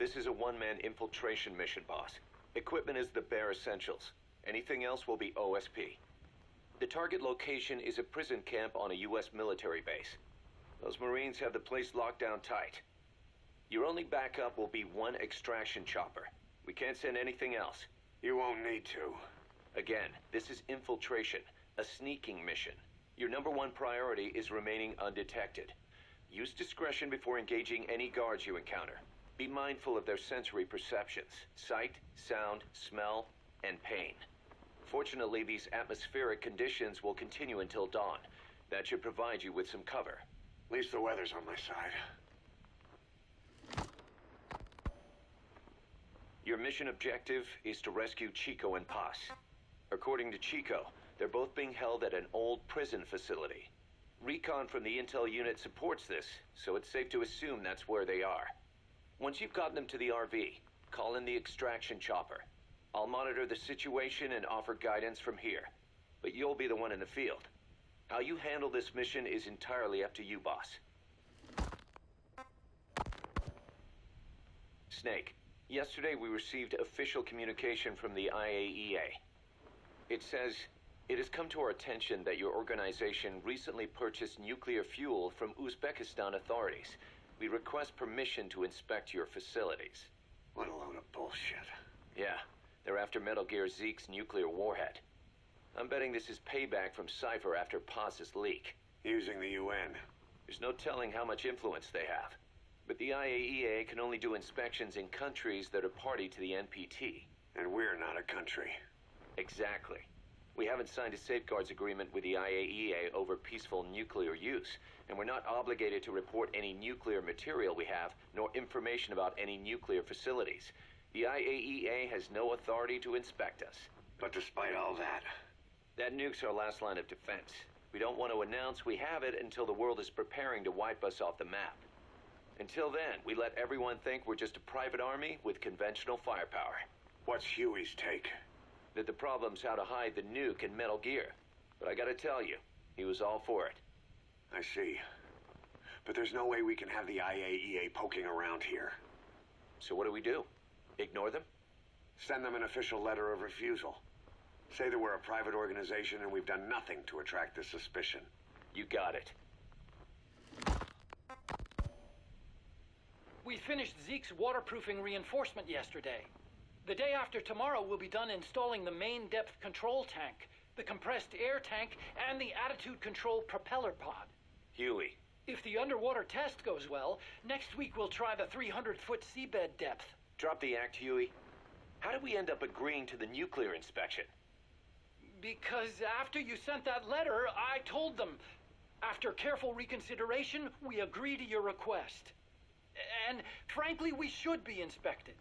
This is a one-man infiltration mission, boss. Equipment is the bare essentials. Anything else will be OSP. The target location is a prison camp on a U.S. military base. Those Marines have the place locked down tight. Your only backup will be one extraction chopper. We can't send anything else. You won't need to. Again, this is infiltration, a sneaking mission. Your number one priority is remaining undetected. Use discretion before engaging any guards you encounter. Be mindful of their sensory perceptions: sight, sound, smell, and pain. Fortunately, these atmospheric conditions will continue until dawn. That should provide you with some cover. At least the weather's on my side. Your mission objective is to rescue Chico and Paz. According to Chico, they're both being held at an old prison facility. Recon from the intel unit supports this, so it's safe to assume that's where they are. Once you've gotten them to the RV, call in the extraction chopper. I'll monitor the situation and offer guidance from here, but you'll be the one in the field. How you handle this mission is entirely up to you, boss. Snake, yesterday we received official communication from the IAEA. It says, "It has come to our attention that your organization recently purchased nuclear fuel from Uzbekistan authorities. We request permission to inspect your facilities." What a load of bullshit. Yeah, they're after Metal Gear Zeke's nuclear warhead. I'm betting this is payback from Cypher after Paz's leak. Using the UN. There's no telling how much influence they have. But the IAEA can only do inspections in countries that are party to the NPT. And we're not a country. Exactly. We haven't signed a safeguards agreement with the IAEA over peaceful nuclear use, and we're not obligated to report any nuclear material we have, nor information about any nuclear facilities. The IAEA has no authority to inspect us. But despite all that... That nuke's our last line of defense. We don't want to announce we have it until the world is preparing to wipe us off the map. Until then, we let everyone think we're just a private army with conventional firepower. What's Huey's take? That the problem's how to hide the nuke in Metal Gear. But I gotta tell you, he was all for it. I see. But there's no way we can have the IAEA poking around here. So what do? Ignore them? Send them an official letter of refusal. Say that we're a private organization and we've done nothing to attract this suspicion. You got it. We finished Zeke's waterproofing reinforcement yesterday. The day after tomorrow, we'll be done installing the main depth control tank, the compressed air tank, and the attitude control propeller pod. Huey. If the underwater test goes well, next week we'll try the 300-foot seabed depth. Drop the act, Huey. How did we end up agreeing to the nuclear inspection? Because after you sent that letter, I told them. After careful reconsideration, we agree to your request. And frankly, we should be inspected.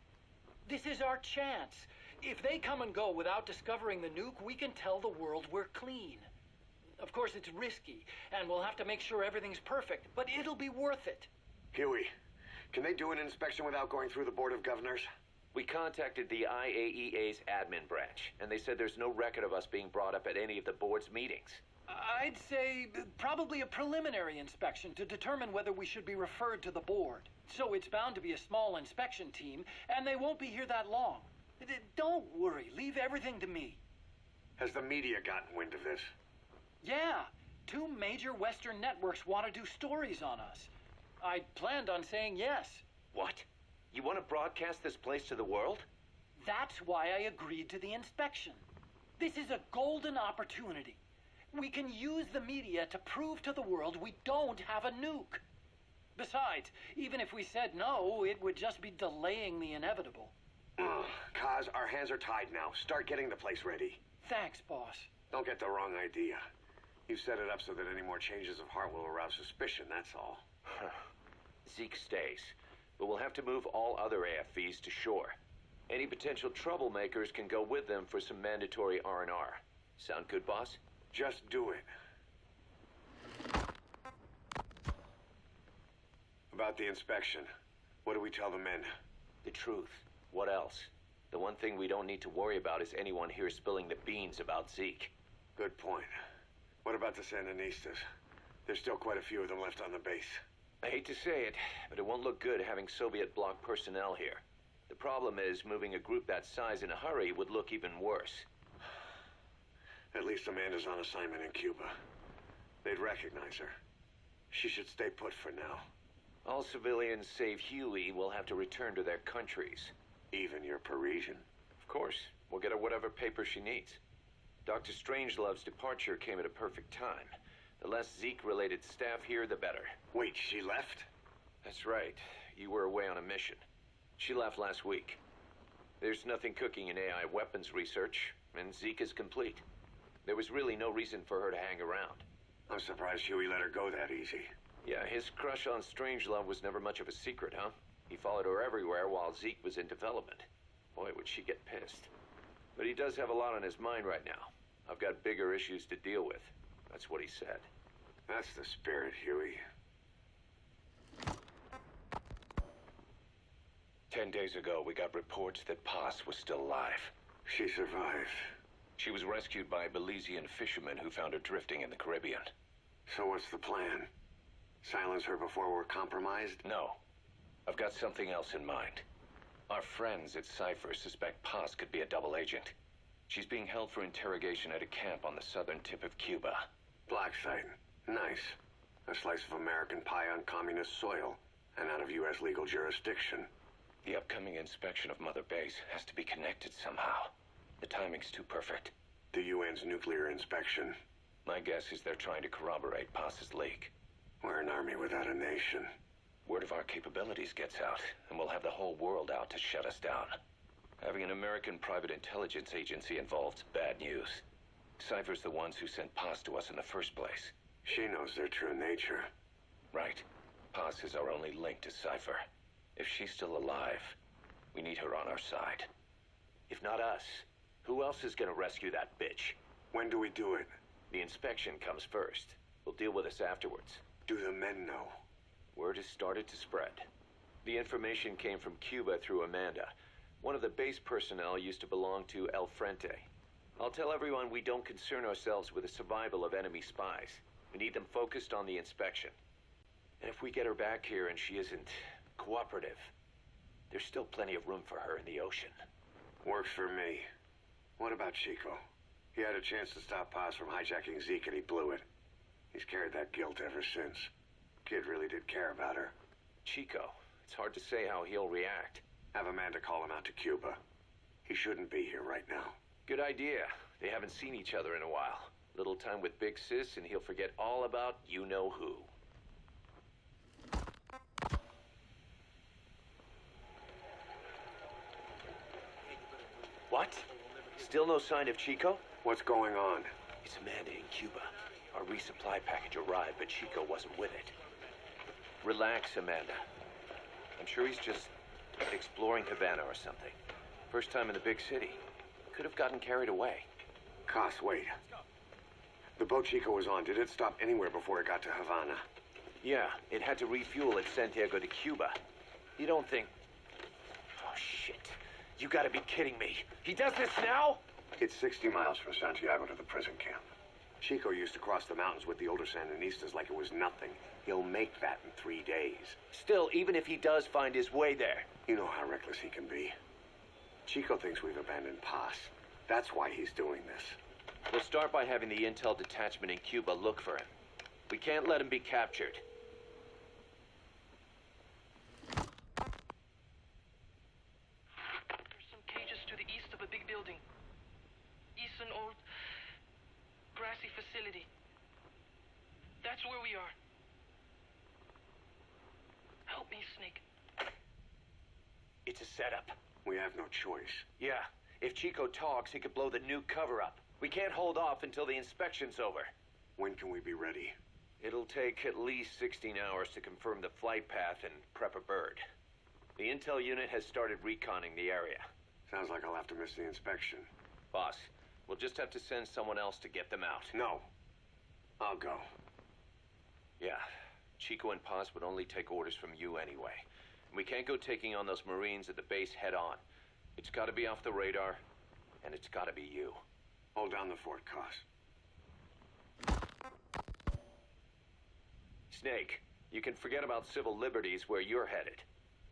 This is our chance. If they come and go without discovering the nuke, we can tell the world we're clean. Of course, it's risky, and we'll have to make sure everything's perfect, but it'll be worth it. Huey, can they do an inspection without going through the Board of Governors? We contacted the IAEA's admin branch, and they said there's no record of us being brought up at any of the board's meetings. I'd say probably a preliminary inspection to determine whether we should be referred to the board. So it's bound to be a small inspection team, and they won't be here that long. Don't worry, leave everything to me. Has the media gotten wind of this? Yeah, 2 major Western networks want to do stories on us. I planned on saying yes. What? You want to broadcast this place to the world? That's why I agreed to the inspection. This is a golden opportunity. We can use the media to prove to the world we don't have a nuke. Besides, even if we said no, it would just be delaying the inevitable. Kaz, our hands are tied now. Start getting the place ready. Thanks, boss. Don't get the wrong idea. You've set it up so that any more changes of heart will arouse suspicion, that's all. Zeke stays, but we'll have to move all other AFVs to shore. Any potential troublemakers can go with them for some mandatory R&R. Sound good, boss? Just do it. About the inspection, what do we tell the men? The truth. What else? The one thing we don't need to worry about is anyone here spilling the beans about Zeke. Good point. What about the Sandinistas? There's still quite a few of them left on the base. I hate to say it, but it won't look good having Soviet bloc personnel here. problem is, moving a group that size in a hurry would look even worse. At least Amanda's on assignment in Cuba. They'd recognize her. She should stay put for now. All civilians save Huey will have to return to their countries. Even your Parisian? Of course. We'll get her whatever paper she needs. Dr. Strangelove's departure came at a perfect time. The less Zeke-related staff here, the better. Wait, she left? That's right. You were away on a mission. She left last week. There's nothing cooking in AI weapons research, and Zeke is complete. There was really no reason for her to hang around. I'm surprised Huey let her go that easy. Yeah, his crush on Strangelove was never much of a secret, huh? He followed her everywhere while Zeke was in development. Boy, would she get pissed. But he does have a lot on his mind right now. I've got bigger issues to deal with. That's what he said. That's the spirit, Huey. 10 days ago, we got reports that Paz was still alive. She survived. She was rescued by Belizean fishermen who found her drifting in the Caribbean. So what's the plan? Silence her before we're compromised? No. I've got something else in mind. Our friends at Cypher suspect Paz could be a double agent. She's being held for interrogation at a camp on the southern tip of Cuba. Black site. Nice. A slice of American pie on communist soil, and out of U.S. legal jurisdiction. The upcoming inspection of Mother Base has to be connected somehow. The timing's too perfect. The UN's nuclear inspection. My guess is they're trying to corroborate Paz's leak. We're an army without a nation. Word of our capabilities gets out, and we'll have the whole world out to shut us down. Having an American private intelligence agency involved's bad news. Cypher's the ones who sent Paz to us in the first place. She knows their true nature. Right. Paz is our only link to Cypher. If she's still alive, we need her on our side. If not us, who else is gonna rescue that bitch? When do we do it? The inspection comes first. We'll deal with this afterwards. Do the men know? Word has started to spread. The information came from Cuba through Amanda. One of the base personnel used to belong to El Frente. I'll tell everyone we don't concern ourselves with the survival of enemy spies. We need them focused on the inspection. And if we get her back here and she isn't cooperative, there's still plenty of room for her in the ocean. Works for me. What about Chico? He had a chance to stop Paz from hijacking Zeke and he blew it. He's carried that guilt ever since. Kid really did care about her. Chico, it's hard to say how he'll react. Have Amanda call him out to Cuba. He shouldn't be here right now. Good idea. They haven't seen each other in a while. Little time with Big Sis and he'll forget all about you-know-who. What? Still no sign of Chico? What's going on? It's Amanda in Cuba. Our resupply package arrived, but Chico wasn't with it. Relax, Amanda. I'm sure he's just exploring Havana or something. First time in the big city. Could have gotten carried away. Cos, wait. The boat Chico was on, did it stop anywhere before it got to Havana? Yeah, it had to refuel at Santiago de Cuba. You don't think... Oh, shit. You gotta be kidding me. He does this now? It's 60 miles from Santiago to the prison camp. Chico used to cross the mountains with the older Sandinistas like it was nothing. He'll make that in 3 days. Still, even if he does find his way there... You know how reckless he can be. Chico thinks we've abandoned Paz. That's why he's doing this. We'll start by having the intel detachment in Cuba look for him. We can't let him be captured. There's some cages to the east of a big building. East an old grassy facility. That's where we are. Help me, Snake. It's a setup. We have no choice. Yeah, if Chico talks, he could blow the nuke cover up. We can't hold off until the inspection's over. When can we be ready? It'll take at least 16 hours to confirm the flight path and prep a bird. The intel unit has started reconning the area. Sounds like I'll have to miss the inspection. Boss, we'll just have to send someone else to get them out. No. I'll go. Yeah, Chico and Paz would only take orders from you anyway. We can't go taking on those Marines at the base head on. It's gotta be off the radar, and it's gotta be you. Hold down the fort, Cos. Snake, you can forget about civil liberties where you're headed.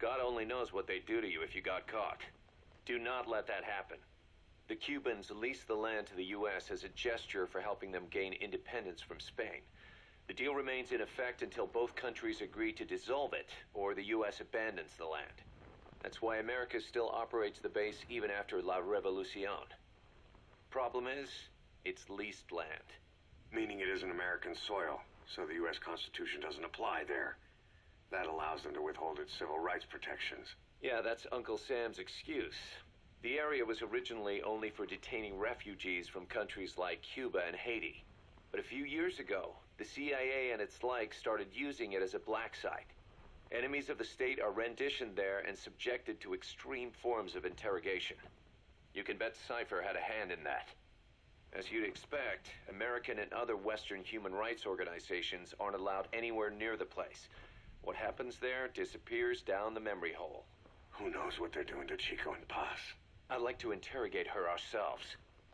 God only knows what they'd do to you if you got caught. Do not let that happen. The Cubans leased the land to the U.S. as a gesture for helping them gain independence from Spain. The deal remains in effect until both countries agree to dissolve it, or the U.S. abandons the land. That's why America still operates the base even after La Revolucion. Problem is, it's leased land. Meaning it isn't American soil, so the U.S. Constitution doesn't apply there. That allows them to withhold its civil rights protections. Yeah, that's Uncle Sam's excuse. The area was originally only for detaining refugees from countries like Cuba and Haiti. But a few years ago, the CIA and its like started using it as a black site. Enemies of the state are renditioned there and subjected to extreme forms of interrogation. You can bet Cypher had a hand in that. As you'd expect, American and other Western human rights organizations aren't allowed anywhere near the place. What happens there disappears down the memory hole. Who knows what they're doing to Chico and Paz? I'd like to interrogate her ourselves.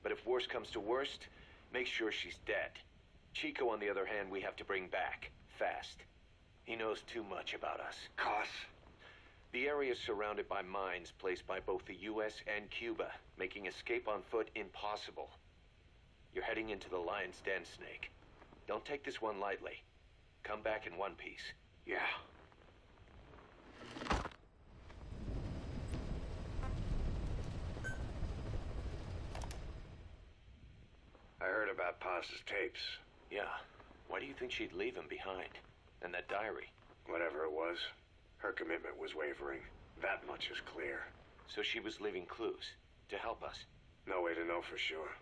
But if worst comes to worst, make sure she's dead. Chico, on the other hand, we have to bring back. Fast. He knows too much about us. Cos? The area is surrounded by mines placed by both the U.S. and Cuba, making escape on foot impossible. You're heading into the Lion's Den, Snake. Don't take this one lightly. Come back in one piece. Yeah. I heard about Paz's tapes. Yeah. Why do you think she'd leave him behind? And that diary? Whatever it was, her commitment was wavering. That much is clear. So she was leaving clues to help us. No way to know for sure.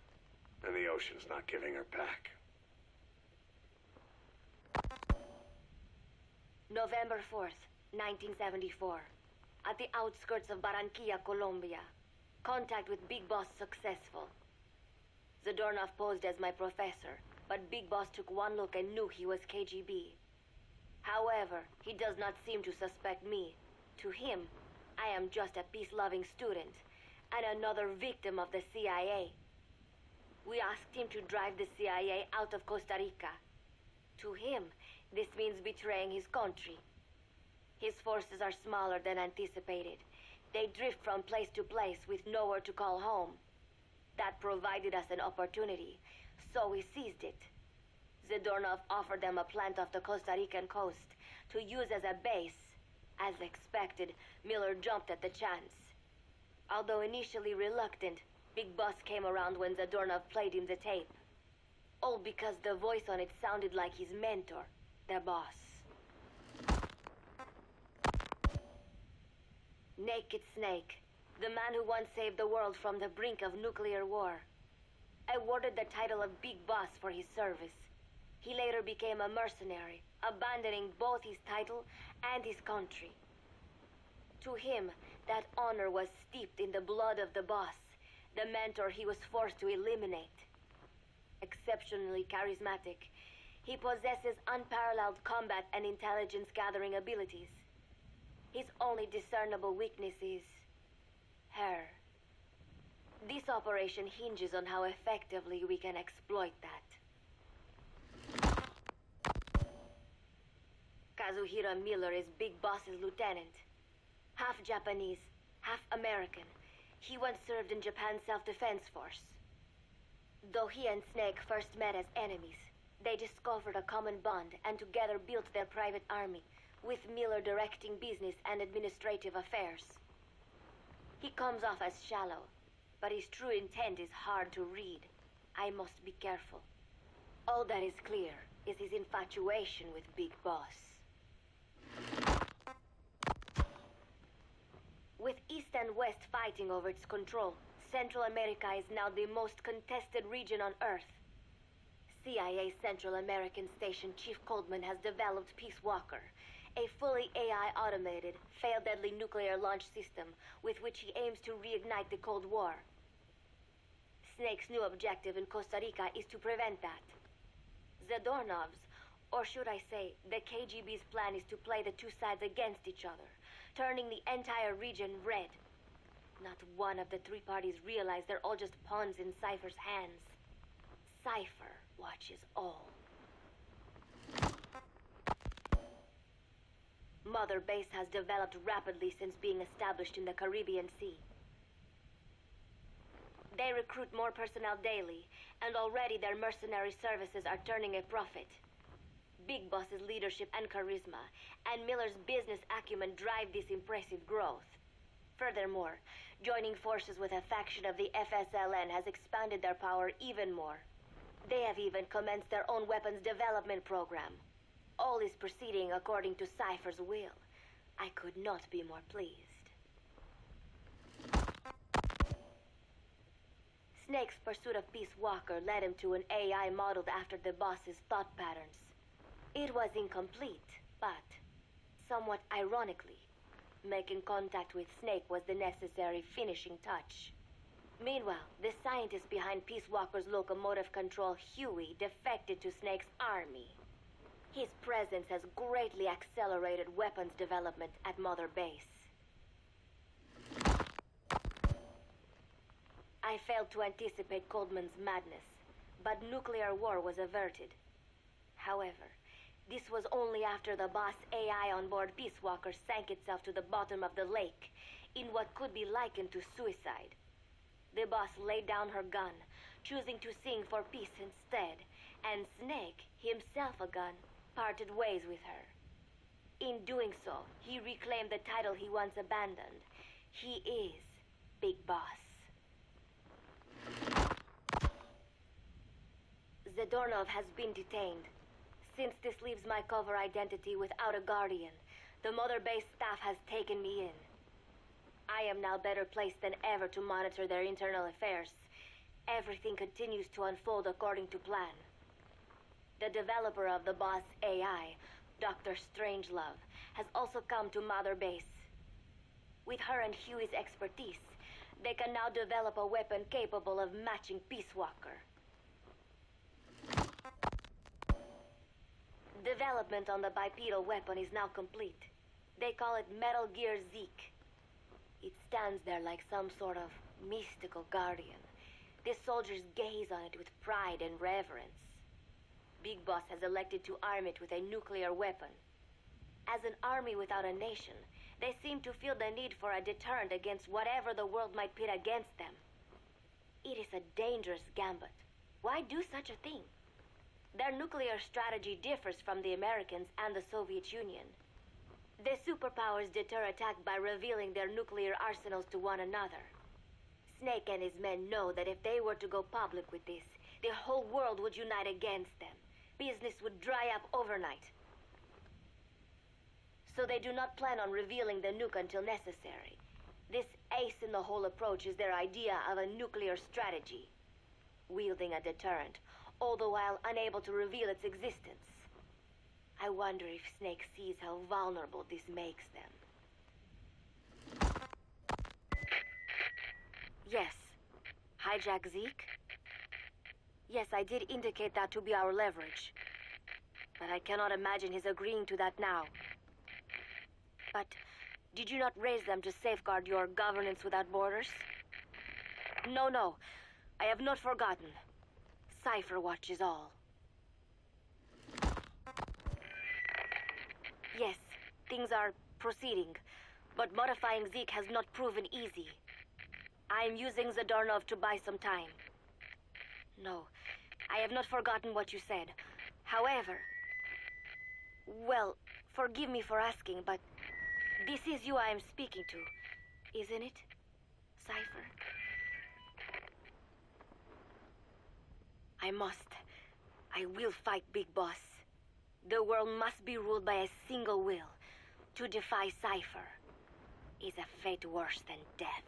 And the ocean's not giving her back. November 4th, 1974. At the outskirts of Barranquilla, Colombia. Contact with Big Boss successful. Zadornov posed as my professor, but Big Boss took one look and knew he was KGB. However, he does not seem to suspect me. To him, I am just a peace-loving student, and another victim of the CIA. We asked him to drive the CIA out of Costa Rica. To him, this means betraying his country. His forces are smaller than anticipated. They drift from place to place with nowhere to call home. That provided us an opportunity, so we seized it. Zadornov offered them a plant off the Costa Rican coast to use as a base. As expected, Miller jumped at the chance. Although initially reluctant, Big Boss came around when Zadornov played him the tape. All because the voice on it sounded like his mentor, the boss. Naked Snake, the man who once saved the world from the brink of nuclear war. Awarded the title of Big Boss for his service. He later became a mercenary, abandoning both his title and his country. To him, that honor was steeped in the blood of the boss, the mentor he was forced to eliminate. Exceptionally charismatic, he possesses unparalleled combat and intelligence-gathering abilities. His only discernible weakness is her. This operation hinges on how effectively we can exploit that. Kazuhiro Miller is Big Boss's lieutenant. Half Japanese, half American. He once served in Japan's self-defense force. Though he and Snake first met as enemies, they discovered a common bond and together built their private army, with Miller directing business and administrative affairs. He comes off as shallow, but his true intent is hard to read. I must be careful. All that is clear is his infatuation with Big Boss. With East and West fighting over its control, Central America is now the most contested region on Earth. CIA Central American Station Chief Coldman has developed Peace Walker, a fully AI-automated, fail-deadly nuclear launch system with which he aims to reignite the Cold War. Snake's new objective in Costa Rica is to prevent that. Zadornov's, or should I say, the KGB's plan is to play the two sides against each other, turning the entire region red. Not one of the three parties realize they're all just pawns in Cypher's hands. Cypher watches all. Mother Base has developed rapidly since being established in the Caribbean Sea. They recruit more personnel daily, and already their mercenary services are turning a profit. Big Boss's leadership and charisma, and Miller's business acumen drive this impressive growth. Furthermore, joining forces with a faction of the FSLN has expanded their power even more. They have even commenced their own weapons development program. All is proceeding according to Cypher's will. I could not be more pleased. Snake's pursuit of Peace Walker led him to an AI modeled after the boss's thought patterns. It was incomplete, but, somewhat ironically, making contact with Snake was the necessary finishing touch. Meanwhile, the scientist behind Peace Walker's locomotive control, Huey, defected to Snake's army. His presence has greatly accelerated weapons development at Mother Base. I failed to anticipate Coldman's madness, but nuclear war was averted. However, this was only after the boss AI on board Peace Walker sank itself to the bottom of the lake, in what could be likened to suicide. The boss laid down her gun, choosing to sing for peace instead, and Snake, himself a gun, parted ways with her. In doing so, he reclaimed the title he once abandoned. He is Big Boss. Zadornov has been detained. Since this leaves my cover identity without a guardian, the Mother Base staff has taken me in. I am now better placed than ever to monitor their internal affairs. Everything continues to unfold according to plan. The developer of the boss AI, Dr. Strangelove, has also come to Mother Base. With her and Huey's expertise, they can now develop a weapon capable of matching Peace Walker. Development on the bipedal weapon is now complete. They call it Metal Gear Zeke. It stands there like some sort of mystical guardian. The soldiers gaze on it with pride and reverence. Big Boss has elected to arm it with a nuclear weapon. As an army without a nation, they seem to feel the need for a deterrent against whatever the world might pit against them. It is a dangerous gambit. Why do such a thing? Their nuclear strategy differs from the Americans and the Soviet Union. The superpowers deter attack by revealing their nuclear arsenals to one another. Snake and his men know that if they were to go public with this, the whole world would unite against them. Business would dry up overnight. So they do not plan on revealing the nuke until necessary. This ace-in-the-hole approach is their idea of a nuclear strategy. Wielding a deterrent, all the while unable to reveal its existence. I wonder if Snake sees how vulnerable this makes them. Yes. Hijack Zeke? Yes, I did indicate that to be our leverage. But I cannot imagine his agreeing to that now. But did you not raise them to safeguard your governance without borders? No. I have not forgotten. Cypher watches all. Yes, things are proceeding, but modifying Zeke has not proven easy. I am using Zadornov to buy some time. No, I have not forgotten what you said. However, well, forgive me for asking, but this is you I am speaking to, isn't it, Cypher? I will fight Big Boss. The world must be ruled by a single will. To defy Cypher is a fate worse than death.